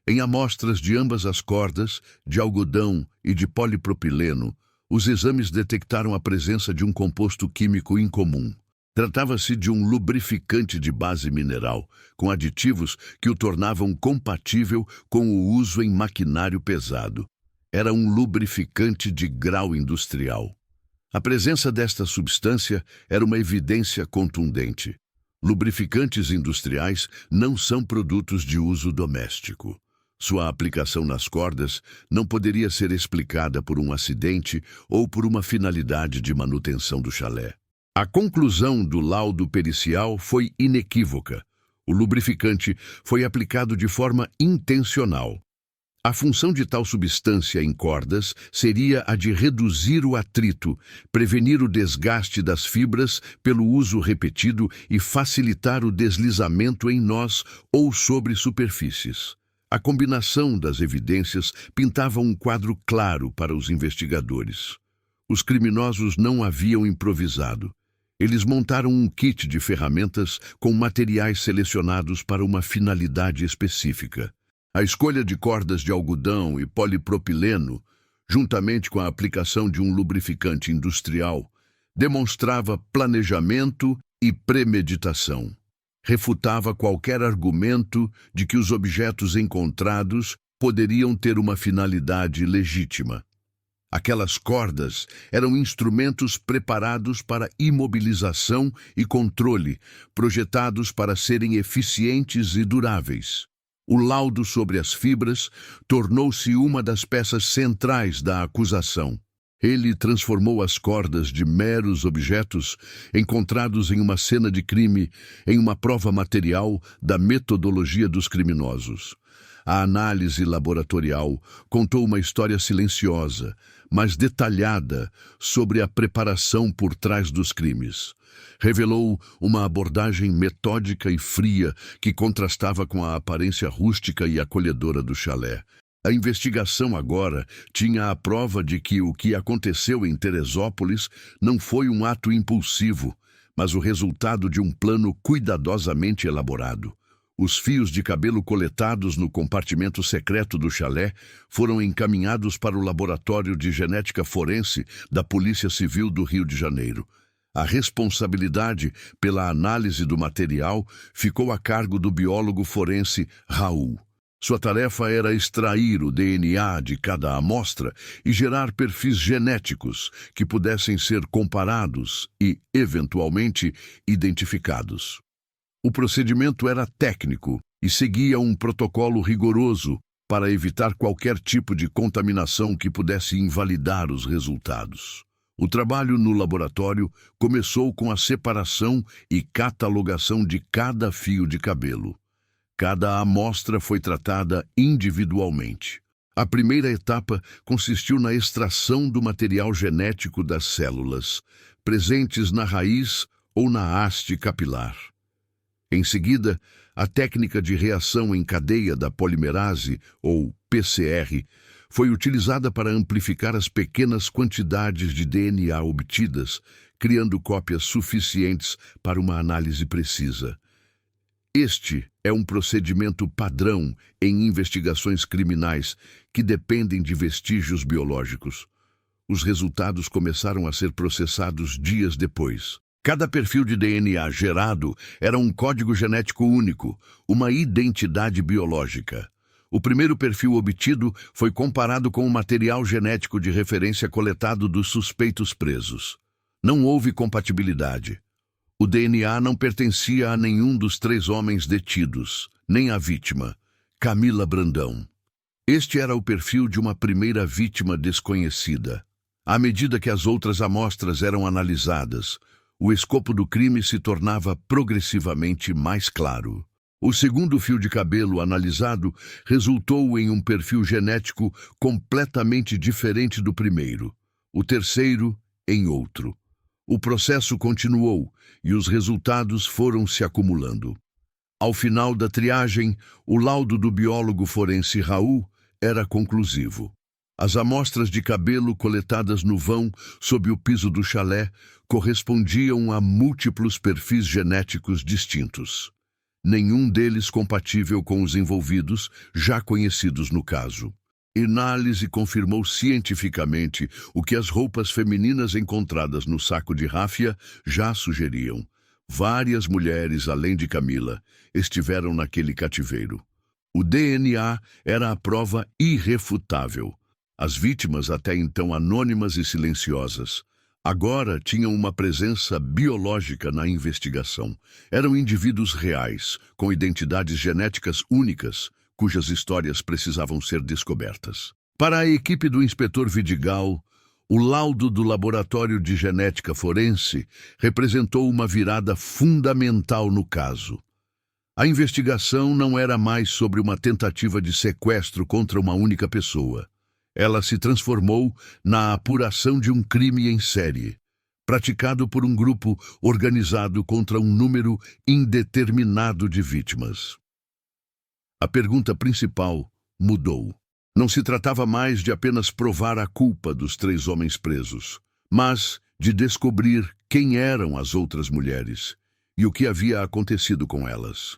Em amostras de ambas as cordas, de algodão e de polipropileno, os exames detectaram a presença de um composto químico incomum. Tratava-se de um lubrificante de base mineral, com aditivos que o tornavam compatível com o uso em maquinário pesado. Era um lubrificante de grau industrial. A presença desta substância era uma evidência contundente. Lubrificantes industriais não são produtos de uso doméstico. Sua aplicação nas cordas não poderia ser explicada por um acidente ou por uma finalidade de manutenção do chalé. A conclusão do laudo pericial foi inequívoca. O lubrificante foi aplicado de forma intencional. A função de tal substância em cordas seria a de reduzir o atrito, prevenir o desgaste das fibras pelo uso repetido e facilitar o deslizamento em nós ou sobre superfícies. A combinação das evidências pintava um quadro claro para os investigadores. Os criminosos não haviam improvisado. Eles montaram um kit de ferramentas com materiais selecionados para uma finalidade específica. A escolha de cordas de algodão e polipropileno, juntamente com a aplicação de um lubrificante industrial, demonstrava planejamento e premeditação. Refutava qualquer argumento de que os objetos encontrados poderiam ter uma finalidade legítima. Aquelas cordas eram instrumentos preparados para imobilização e controle, projetados para serem eficientes e duráveis. O laudo sobre as fibras tornou-se uma das peças centrais da acusação. Ele transformou as cordas de meros objetos encontrados em uma cena de crime em uma prova material da metodologia dos criminosos. A análise laboratorial contou uma história silenciosa, mas detalhada sobre a preparação por trás dos crimes. Revelou uma abordagem metódica e fria que contrastava com a aparência rústica e acolhedora do chalé. A investigação agora tinha a prova de que o que aconteceu em Teresópolis não foi um ato impulsivo, mas o resultado de um plano cuidadosamente elaborado. Os fios de cabelo coletados no compartimento secreto do chalé foram encaminhados para o Laboratório de Genética Forense da Polícia Civil do Rio de Janeiro. A responsabilidade pela análise do material ficou a cargo do biólogo forense Raul. Sua tarefa era extrair o DNA de cada amostra e gerar perfis genéticos que pudessem ser comparados e, eventualmente, identificados. O procedimento era técnico e seguia um protocolo rigoroso para evitar qualquer tipo de contaminação que pudesse invalidar os resultados. O trabalho no laboratório começou com a separação e catalogação de cada fio de cabelo. Cada amostra foi tratada individualmente. A primeira etapa consistiu na extração do material genético das células, presentes na raiz ou na haste capilar. Em seguida, a técnica de reação em cadeia da polimerase, ou PCR, foi utilizada para amplificar as pequenas quantidades de DNA obtidas, criando cópias suficientes para uma análise precisa. Este é um procedimento padrão em investigações criminais que dependem de vestígios biológicos. Os resultados começaram a ser processados dias depois. Cada perfil de DNA gerado era um código genético único, uma identidade biológica. O primeiro perfil obtido foi comparado com o material genético de referência coletado dos suspeitos presos. Não houve compatibilidade. O DNA não pertencia a nenhum dos 3 homens detidos, nem à vítima, Camila Brandão. Este era o perfil de uma primeira vítima desconhecida. À medida que as outras amostras eram analisadas, o escopo do crime se tornava progressivamente mais claro. O segundo fio de cabelo analisado resultou em um perfil genético completamente diferente do primeiro. O terceiro, em outro. O processo continuou e os resultados foram se acumulando. Ao final da triagem, o laudo do biólogo forense Raul era conclusivo. As amostras de cabelo coletadas no vão sob o piso do chalé correspondiam a múltiplos perfis genéticos distintos. Nenhum deles compatível com os envolvidos, já conhecidos no caso. A análise confirmou cientificamente o que as roupas femininas encontradas no saco de Ráfia já sugeriam. Várias mulheres, além de Camila, estiveram naquele cativeiro. O DNA era a prova irrefutável. As vítimas, até então anônimas e silenciosas, agora tinham uma presença biológica na investigação. Eram indivíduos reais, com identidades genéticas únicas, cujas histórias precisavam ser descobertas. Para a equipe do inspetor Vidigal, o laudo do Laboratório de Genética Forense representou uma virada fundamental no caso. A investigação não era mais sobre uma tentativa de sequestro contra uma única pessoa. Ela se transformou na apuração de um crime em série, praticado por um grupo organizado contra um número indeterminado de vítimas. A pergunta principal mudou. Não se tratava mais de apenas provar a culpa dos 3 homens presos, mas de descobrir quem eram as outras mulheres e o que havia acontecido com elas.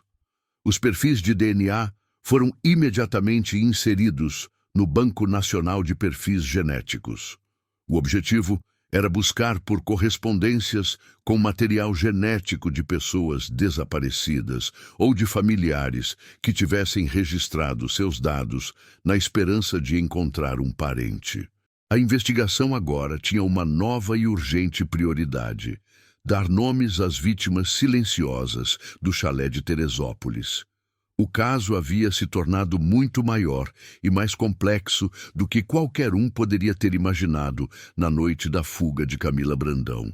Os perfis de DNA foram imediatamente inseridos no Banco Nacional de Perfis Genéticos. O objetivo era buscar por correspondências com material genético de pessoas desaparecidas ou de familiares que tivessem registrado seus dados na esperança de encontrar um parente. A investigação agora tinha uma nova e urgente prioridade: dar nomes às vítimas silenciosas do chalé de Teresópolis. O caso havia se tornado muito maior e mais complexo do que qualquer um poderia ter imaginado na noite da fuga de Camila Brandão.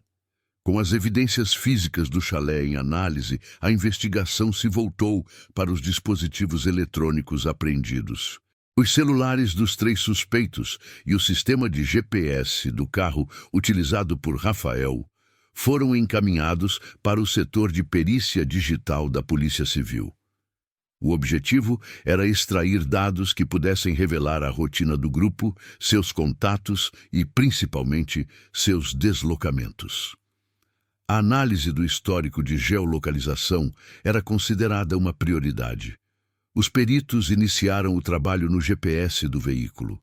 Com as evidências físicas do chalé em análise, a investigação se voltou para os dispositivos eletrônicos apreendidos. Os celulares dos 3 suspeitos e o sistema de GPS do carro utilizado por Rafael foram encaminhados para o setor de perícia digital da Polícia Civil. O objetivo era extrair dados que pudessem revelar a rotina do grupo, seus contatos e, principalmente, seus deslocamentos. A análise do histórico de geolocalização era considerada uma prioridade. Os peritos iniciaram o trabalho no GPS do veículo.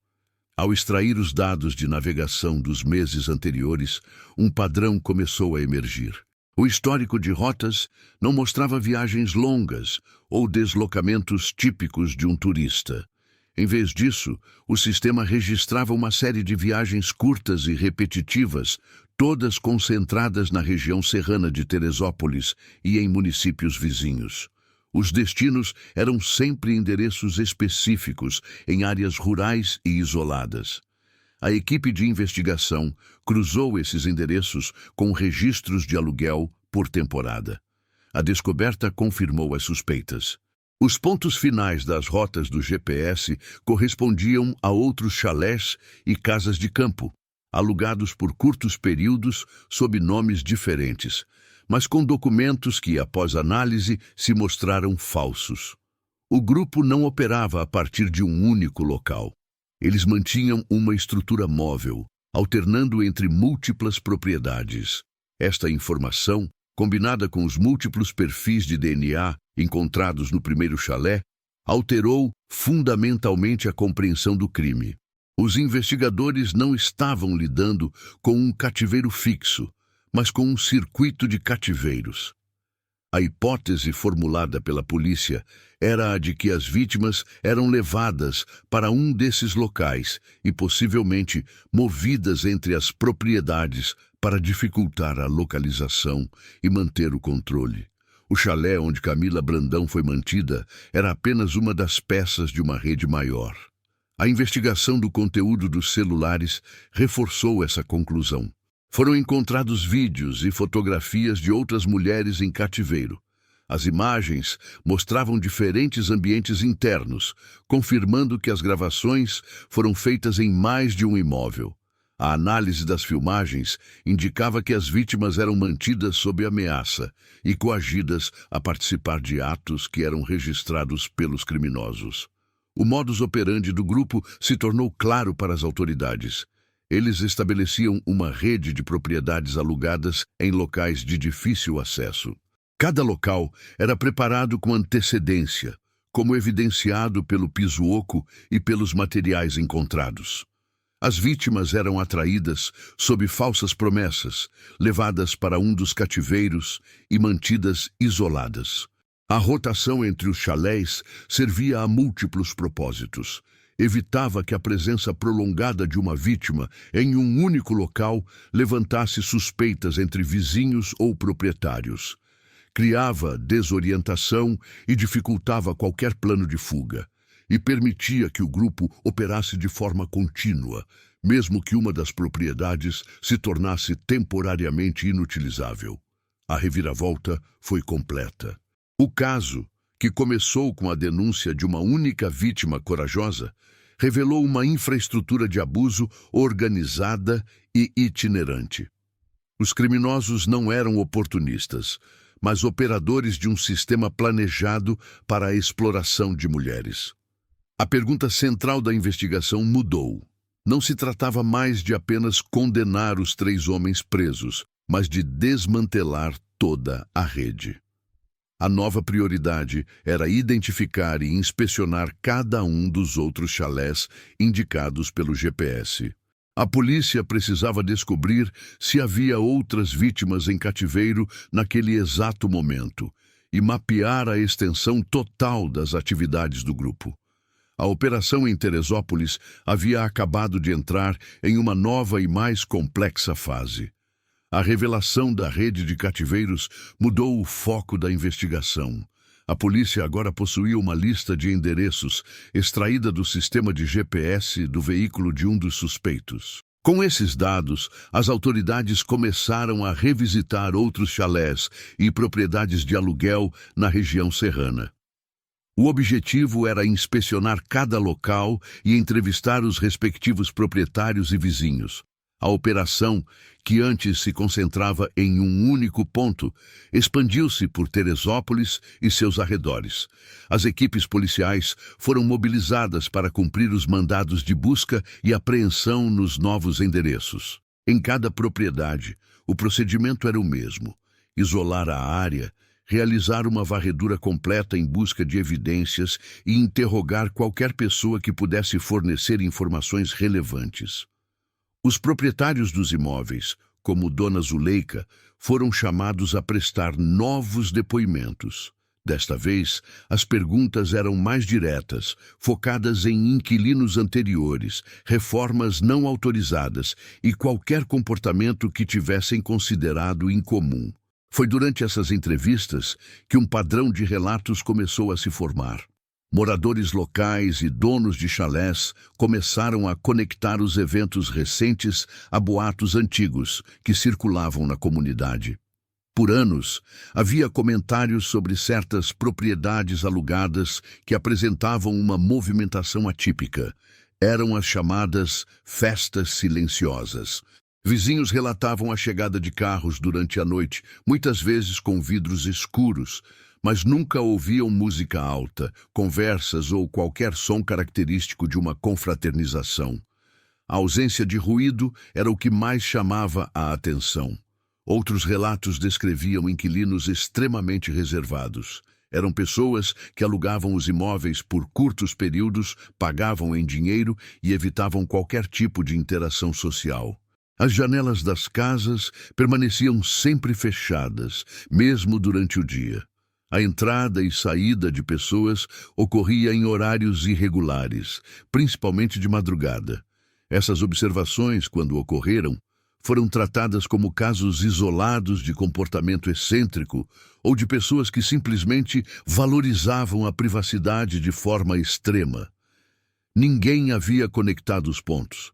Ao extrair os dados de navegação dos meses anteriores, um padrão começou a emergir. O histórico de rotas não mostrava viagens longas ou deslocamentos típicos de um turista. Em vez disso, o sistema registrava uma série de viagens curtas e repetitivas, todas concentradas na região serrana de Teresópolis e em municípios vizinhos. Os destinos eram sempre endereços específicos em áreas rurais e isoladas. A equipe de investigação cruzou esses endereços com registros de aluguel por temporada. A descoberta confirmou as suspeitas. Os pontos finais das rotas do GPS correspondiam a outros chalés e casas de campo, alugados por curtos períodos sob nomes diferentes, mas com documentos que, após análise, se mostraram falsos. O grupo não operava a partir de um único local. Eles mantinham uma estrutura móvel, alternando entre múltiplas propriedades. Esta informação, combinada com os múltiplos perfis de DNA encontrados no primeiro chalé, alterou fundamentalmente a compreensão do crime. Os investigadores não estavam lidando com um cativeiro fixo, mas com um circuito de cativeiros. A hipótese formulada pela polícia era a de que as vítimas eram levadas para um desses locais e possivelmente movidas entre as propriedades para dificultar a localização e manter o controle. O chalé onde Camila Brandão foi mantida era apenas uma das peças de uma rede maior. A investigação do conteúdo dos celulares reforçou essa conclusão. Foram encontrados vídeos e fotografias de outras mulheres em cativeiro. As imagens mostravam diferentes ambientes internos, confirmando que as gravações foram feitas em mais de um imóvel. A análise das filmagens indicava que as vítimas eram mantidas sob ameaça e coagidas a participar de atos que eram registrados pelos criminosos. O modus operandi do grupo se tornou claro para as autoridades. Eles estabeleciam uma rede de propriedades alugadas em locais de difícil acesso. Cada local era preparado com antecedência, como evidenciado pelo piso oco e pelos materiais encontrados. As vítimas eram atraídas sob falsas promessas, levadas para um dos cativeiros e mantidas isoladas. A rotação entre os chalés servia a múltiplos propósitos. Evitava que a presença prolongada de uma vítima em um único local levantasse suspeitas entre vizinhos ou proprietários. Criava desorientação e dificultava qualquer plano de fuga, e permitia que o grupo operasse de forma contínua, mesmo que uma das propriedades se tornasse temporariamente inutilizável. A reviravolta foi completa. O caso, que começou com a denúncia de uma única vítima corajosa, revelou uma infraestrutura de abuso organizada e itinerante. Os criminosos não eram oportunistas, mas operadores de um sistema planejado para a exploração de mulheres. A pergunta central da investigação mudou. Não se tratava mais de apenas condenar os 3 homens presos, mas de desmantelar toda a rede. A nova prioridade era identificar e inspecionar cada um dos outros chalés indicados pelo GPS. A polícia precisava descobrir se havia outras vítimas em cativeiro naquele exato momento e mapear a extensão total das atividades do grupo. A operação em Teresópolis havia acabado de entrar em uma nova e mais complexa fase. A revelação da rede de cativeiros mudou o foco da investigação. A polícia agora possuía uma lista de endereços extraída do sistema de GPS do veículo de um dos suspeitos. Com esses dados, as autoridades começaram a revisitar outros chalés e propriedades de aluguel na região serrana. O objetivo era inspecionar cada local e entrevistar os respectivos proprietários e vizinhos. A operação, que antes se concentrava em um único ponto, expandiu-se por Teresópolis e seus arredores. As equipes policiais foram mobilizadas para cumprir os mandados de busca e apreensão nos novos endereços. Em cada propriedade, o procedimento era o mesmo: isolar a área, realizar uma varredura completa em busca de evidências e interrogar qualquer pessoa que pudesse fornecer informações relevantes. Os proprietários dos imóveis, como Dona Zuleika, foram chamados a prestar novos depoimentos. Desta vez, as perguntas eram mais diretas, focadas em inquilinos anteriores, reformas não autorizadas e qualquer comportamento que tivessem considerado incomum. Foi durante essas entrevistas que um padrão de relatos começou a se formar. Moradores locais e donos de chalés começaram a conectar os eventos recentes a boatos antigos que circulavam na comunidade. Por anos, havia comentários sobre certas propriedades alugadas que apresentavam uma movimentação atípica. Eram as chamadas festas silenciosas. Vizinhos relatavam a chegada de carros durante a noite, muitas vezes com vidros escuros, mas nunca ouviam música alta, conversas ou qualquer som característico de uma confraternização. A ausência de ruído era o que mais chamava a atenção. Outros relatos descreviam inquilinos extremamente reservados. Eram pessoas que alugavam os imóveis por curtos períodos, pagavam em dinheiro e evitavam qualquer tipo de interação social. As janelas das casas permaneciam sempre fechadas, mesmo durante o dia. A entrada e saída de pessoas ocorria em horários irregulares, principalmente de madrugada. Essas observações, quando ocorreram, foram tratadas como casos isolados de comportamento excêntrico ou de pessoas que simplesmente valorizavam a privacidade de forma extrema. Ninguém havia conectado os pontos.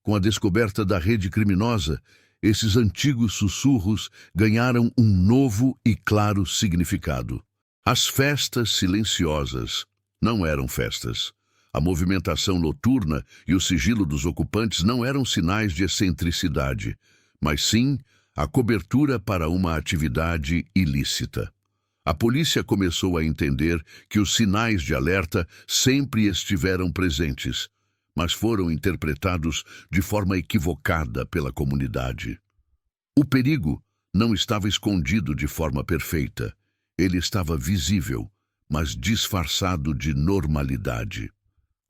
Com a descoberta da rede criminosa, esses antigos sussurros ganharam um novo e claro significado. As festas silenciosas não eram festas. A movimentação noturna e o sigilo dos ocupantes não eram sinais de excentricidade, mas sim a cobertura para uma atividade ilícita. A polícia começou a entender que os sinais de alerta sempre estiveram presentes, mas foram interpretados de forma equivocada pela comunidade. O perigo não estava escondido de forma perfeita. Ele estava visível, mas disfarçado de normalidade.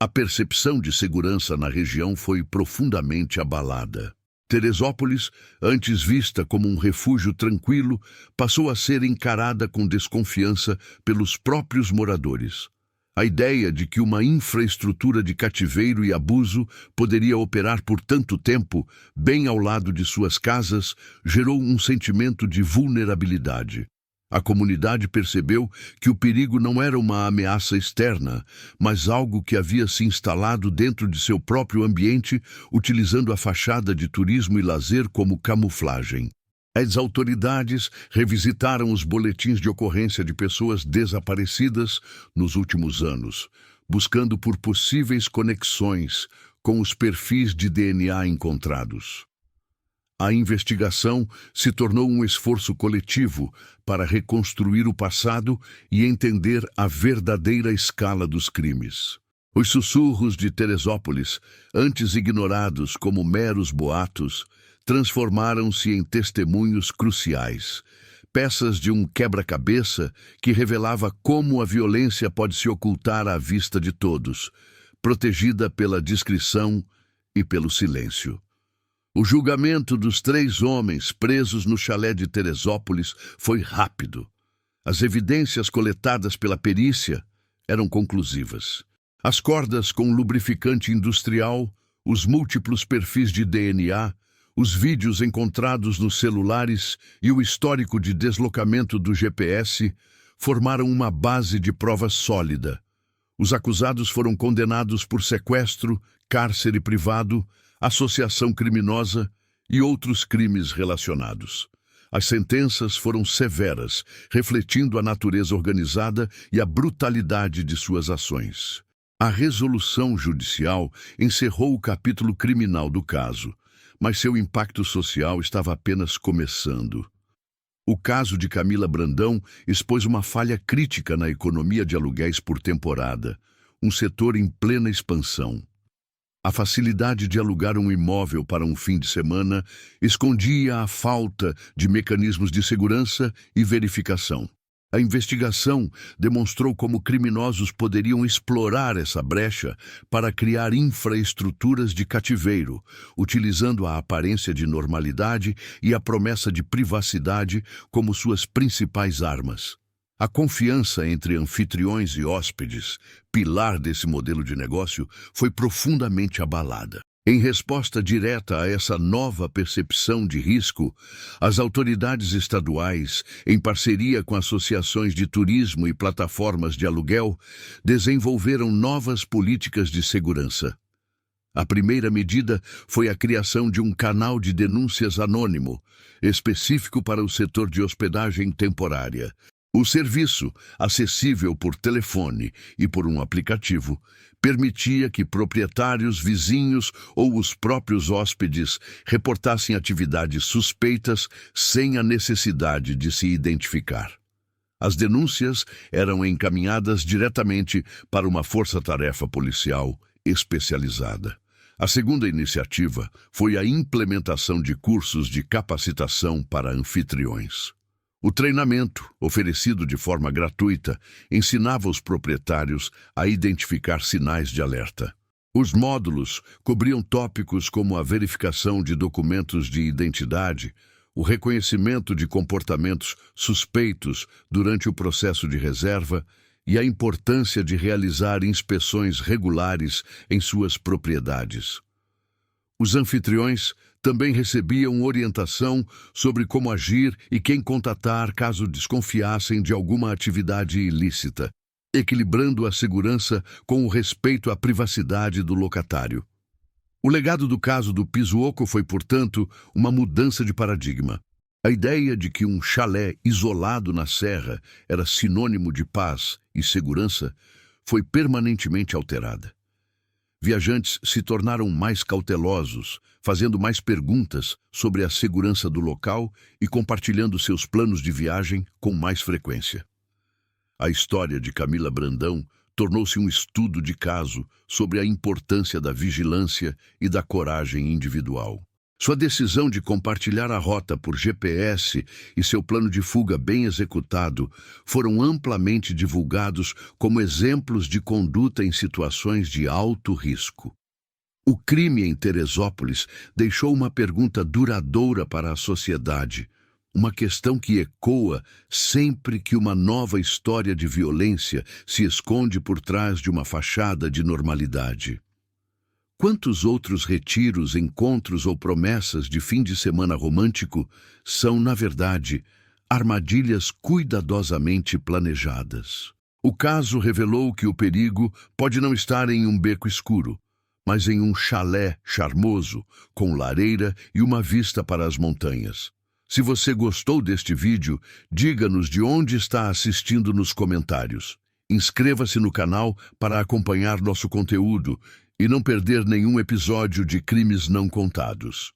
A percepção de segurança na região foi profundamente abalada. Teresópolis, antes vista como um refúgio tranquilo, passou a ser encarada com desconfiança pelos próprios moradores. A ideia de que uma infraestrutura de cativeiro e abuso poderia operar por tanto tempo, bem ao lado de suas casas, gerou um sentimento de vulnerabilidade. A comunidade percebeu que o perigo não era uma ameaça externa, mas algo que havia se instalado dentro de seu próprio ambiente, utilizando a fachada de turismo e lazer como camuflagem. As autoridades revisitaram os boletins de ocorrência de pessoas desaparecidas nos últimos anos, buscando por possíveis conexões com os perfis de DNA encontrados. A investigação se tornou um esforço coletivo para reconstruir o passado e entender a verdadeira escala dos crimes. Os sussurros de Teresópolis, antes ignorados como meros boatos, transformaram-se em testemunhos cruciais, peças de um quebra-cabeça que revelava como a violência pode se ocultar à vista de todos, protegida pela discrição e pelo silêncio. O julgamento dos 3 homens presos no chalé de Teresópolis foi rápido. As evidências coletadas pela perícia eram conclusivas. As cordas com lubrificante industrial, os múltiplos perfis de DNA, os vídeos encontrados nos celulares e o histórico de deslocamento do GPS formaram uma base de prova sólida. Os acusados foram condenados por sequestro, cárcere privado, associação criminosa e outros crimes relacionados. As sentenças foram severas, refletindo a natureza organizada e a brutalidade de suas ações. A resolução judicial encerrou o capítulo criminal do caso, mas seu impacto social estava apenas começando. O caso de Camila Brandão expôs uma falha crítica na economia de aluguéis por temporada, um setor em plena expansão. A facilidade de alugar um imóvel para um fim de semana escondia a falta de mecanismos de segurança e verificação. A investigação demonstrou como criminosos poderiam explorar essa brecha para criar infraestruturas de cativeiro, utilizando a aparência de normalidade e a promessa de privacidade como suas principais armas. A confiança entre anfitriões e hóspedes, pilar desse modelo de negócio, foi profundamente abalada. Em resposta direta a essa nova percepção de risco, as autoridades estaduais, em parceria com associações de turismo e plataformas de aluguel, desenvolveram novas políticas de segurança. A primeira medida foi a criação de um canal de denúncias anônimo, específico para o setor de hospedagem temporária. O serviço, acessível por telefone e por um aplicativo, permitia que proprietários, vizinhos ou os próprios hóspedes reportassem atividades suspeitas sem a necessidade de se identificar. As denúncias eram encaminhadas diretamente para uma força-tarefa policial especializada. A segunda iniciativa foi a implementação de cursos de capacitação para anfitriões. O treinamento, oferecido de forma gratuita, ensinava os proprietários a identificar sinais de alerta. Os módulos cobriam tópicos como a verificação de documentos de identidade, o reconhecimento de comportamentos suspeitos durante o processo de reserva e a importância de realizar inspeções regulares em suas propriedades. Os anfitriões também recebiam orientação sobre como agir e quem contatar caso desconfiassem de alguma atividade ilícita. equilibrando a segurança com o respeito à privacidade do locatário. O legado do caso do piso oco foi, portanto, uma mudança de paradigma. A ideia de que um chalé isolado na serra era sinônimo de paz e segurança foi permanentemente alterada. Viajantes se tornaram mais cautelosos, fazendo mais perguntas sobre a segurança do local e compartilhando seus planos de viagem com mais frequência. A história de Camila Brandão tornou-se um estudo de caso sobre a importância da vigilância e da coragem individual. Sua decisão de compartilhar a rota por GPS e seu plano de fuga bem executado foram amplamente divulgados como exemplos de conduta em situações de alto risco. O crime em Teresópolis deixou uma pergunta duradoura para a sociedade, uma questão que ecoa sempre que uma nova história de violência se esconde por trás de uma fachada de normalidade. Quantos outros retiros, encontros ou promessas de fim de semana romântico são, na verdade, armadilhas cuidadosamente planejadas? O caso revelou que o perigo pode não estar em um beco escuro, mas em um chalé charmoso, com lareira e uma vista para as montanhas. Se você gostou deste vídeo, diga-nos de onde está assistindo nos comentários. Inscreva-se no canal para acompanhar nosso conteúdo e não perder nenhum episódio de Crimes Não Contados.